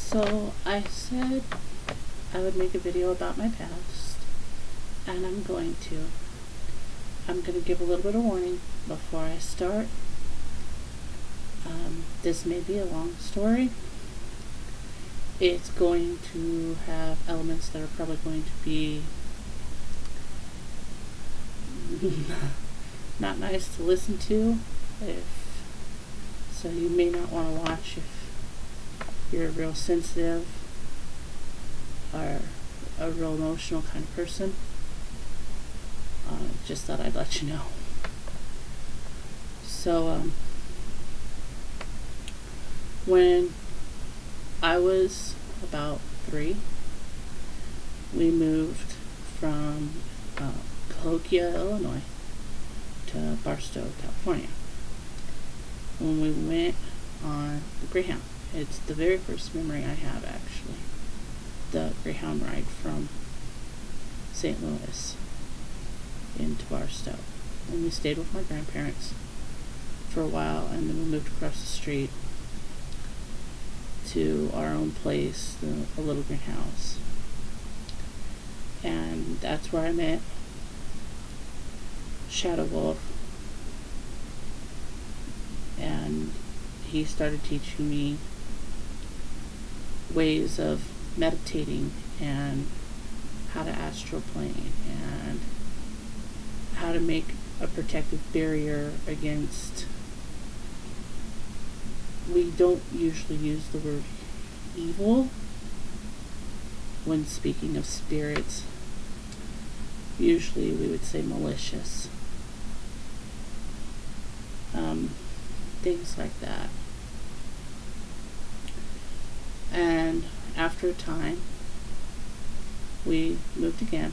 So I said I would make a video about my past, and I'm going to. I'm going to give a little bit of warning before I start. This may be a long story. It's going to have elements that are probably going to be not nice to listen to, so you may not want to watch if you're real sensitive or a real emotional kind of person. Just thought I'd let you know. So, when I was about 3, we moved from Cahokia, Illinois to Barstow, California. When we went on the Greyhound, it's the very first memory I have, actually. The Greyhound ride from St. Louis into Barstow. And we stayed with my grandparents for a while, and then we moved across the street to our own place, a little greenhouse. And that's where I met Shadow Wolf. And he started teaching me ways of meditating and how to astral plane and how to make a protective barrier against. We don't usually use the word evil when speaking of spirits. Usually we would say malicious. Things like that. And after a time, we moved again.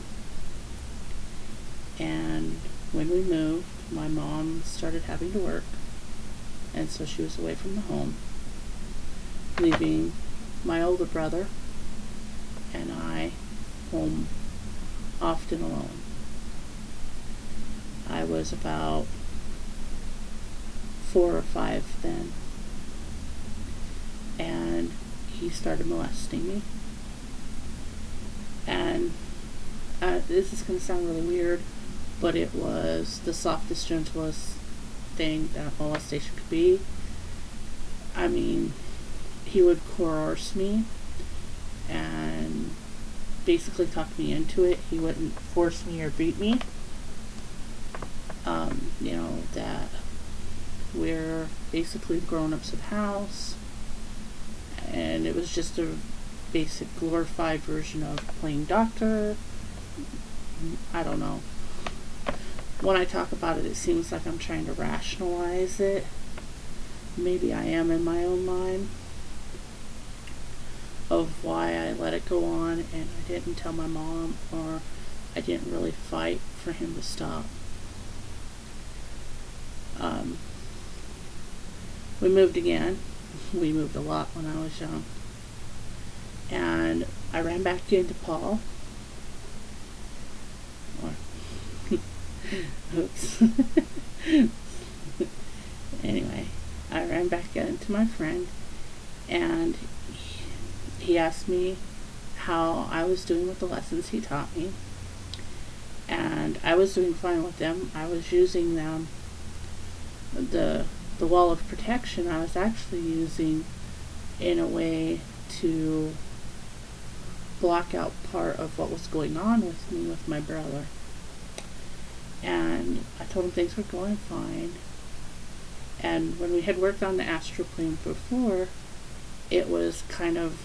And when we moved, my mom started having to work. And so she was away from the home, leaving my older brother and I home often alone. I was about 4 or 5 then, and he started molesting me. And this is going to sound really weird, but it was the softest, gentlest thing that molestation could be. I mean, he would coerce me and basically talk me into it. He wouldn't force me or beat me. That we're basically grown-ups at the house, and it was just a basic glorified version of playing doctor. I don't know. When I talk about it, it seems like I'm trying to rationalize it. Maybe I am in my own mind of why I let it go on and I didn't tell my mom, or I didn't really fight for him to stop. We moved again. We moved a lot when I was young. And I ran back into Paul. Oops. Anyway, I ran back into my friend, and he asked me how I was doing with the lessons he taught me. And I was doing fine with them. I was using them, the wall of protection I was actually using in a way to block out part of what was going on with me with my brother. And I told him things were going fine. And when we had worked on the astral plane before, it was kind of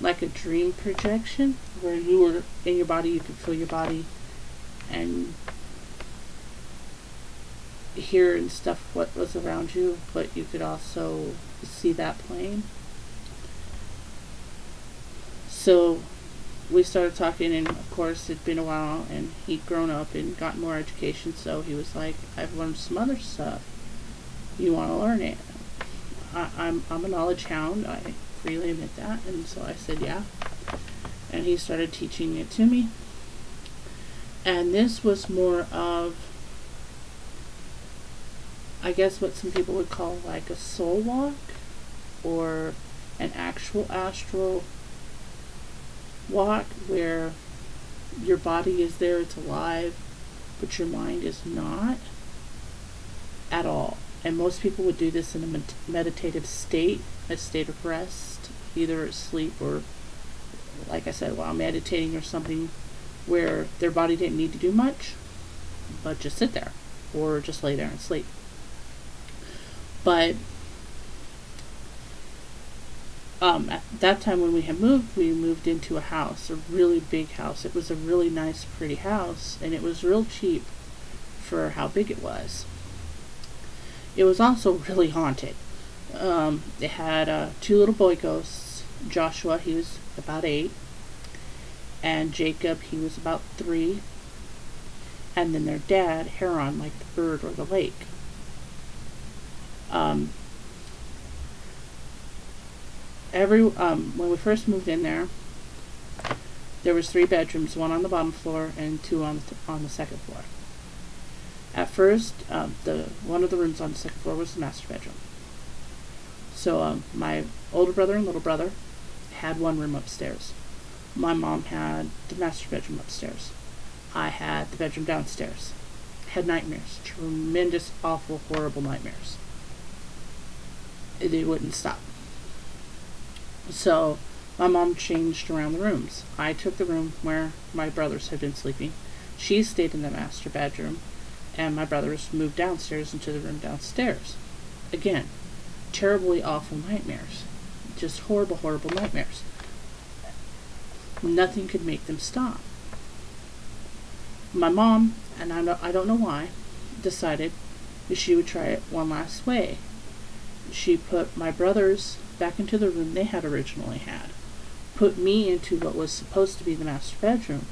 like a dream projection where you were in your body, you could feel your body and hear and stuff what was around you, but you could also see that plane. So we started talking, and of course it'd been a while, and he'd grown up and gotten more education, so he was like, I've learned some other stuff. You want to learn it? I'm a knowledge hound. I freely admit that. And so I said, yeah. And he started teaching it to me. And this was more of, I guess what some people would call like a soul walk, or an an actual astral walk where your body is there, it's alive, but your mind is not at all. And most people would do this in a meditative state, a state of rest, either asleep or, like I said, while meditating or something, where their body didn't need to do much, but just sit there or just lay there and sleep. But at that time when we moved into a house, a really big house. It was a really nice, pretty house, and it was real cheap for how big it was. It was also really haunted. It had 2 little boy ghosts. Joshua, he was about 8, and Jacob, he was about 3, and then their dad, Heron, like the bird or the lake. When we first moved in there was 3 bedrooms, 1 on the bottom floor and 2 on the second floor. At first, one of the rooms on the second floor was the master bedroom. So my older brother and little brother had 1 room upstairs. My mom had the master bedroom upstairs. I had the bedroom downstairs. Had nightmares, tremendous, awful, horrible nightmares. They wouldn't stop. So my mom changed around the rooms. I took the room where my brothers had been sleeping. She stayed in the master bedroom, and my brothers moved downstairs into the room downstairs. Again, terribly awful nightmares. Just horrible, horrible nightmares. Nothing could make them stop. My mom, and I don't know why, decided that she would try it one last way. She put my brothers back into the room they had originally had, put me into what was supposed to be the master bedroom,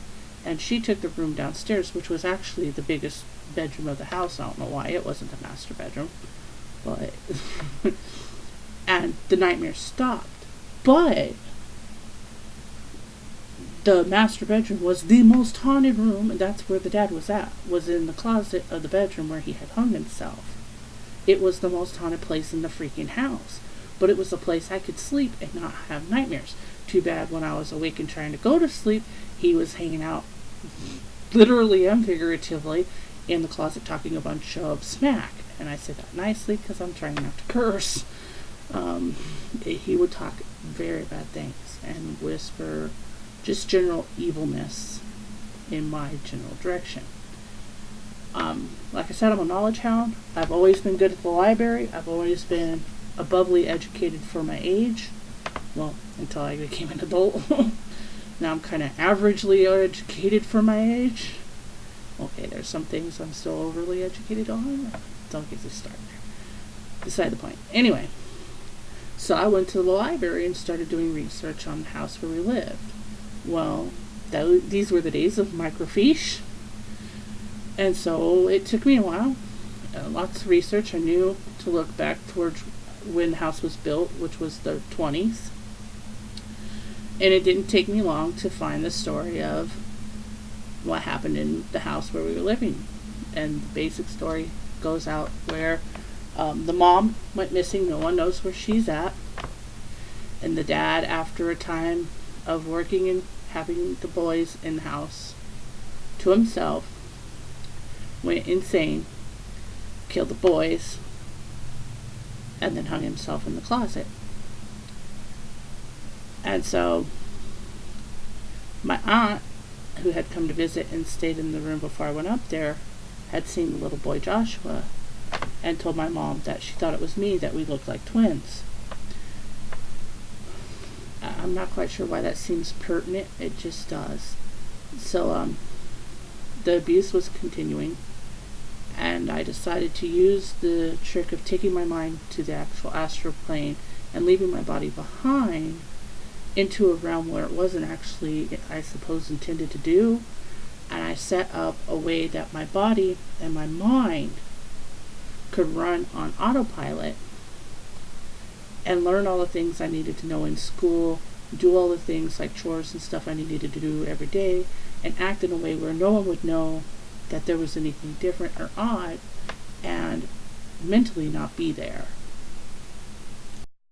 and she took the room downstairs, which was actually the biggest bedroom of the house. I don't know why it wasn't a master bedroom, but and the nightmares stopped. But the master bedroom was the most haunted room, and that's where the dad was at, was in the closet of the bedroom where he had hung himself. It was the most haunted place in the freaking house. But it was a place I could sleep and not have nightmares. Too bad when I was awake and trying to go to sleep, he was hanging out, literally and figuratively, in the closet talking a bunch of smack. And I say that nicely because I'm trying not to curse. He would talk very bad things and whisper just general evilness in my general direction. Like I said, I'm a knowledge hound. I've always been good at the library. I've always been abovely educated for my age. Well, until I became an adult. Now I'm kind of averagely educated for my age. Okay, there's some things I'm still overly educated on. Don't get me started there. Beside the point. Anyway, so I went to the library and started doing research on the house where we lived. Well, these were the days of microfiche. And so it took me a while. Lots of research. I knew to look back towards when the house was built, which was the 20s. And it didn't take me long to find the story of what happened in the house where we were living. And the basic story goes out where the mom went missing. No one knows where she's at. And the dad, after a time of working and having the boys in the house to himself, went insane, killed the boys, and then hung himself in the closet. And so my aunt, who had come to visit and stayed in the room before I went up there, had seen the little boy Joshua and told my mom that she thought it was me, that we looked like twins. I'm not quite sure why that seems pertinent. It just does. So the abuse was continuing, and I decided to use the trick of taking my mind to the actual astral plane and leaving my body behind into a realm where it wasn't actually, I suppose, intended to do. And I set up a way that my body and my mind could run on autopilot and learn all the things I needed to know in school, do all the things like chores and stuff I needed to do every day, and act in a way where no one would know that there was anything different or odd, and mentally not be there.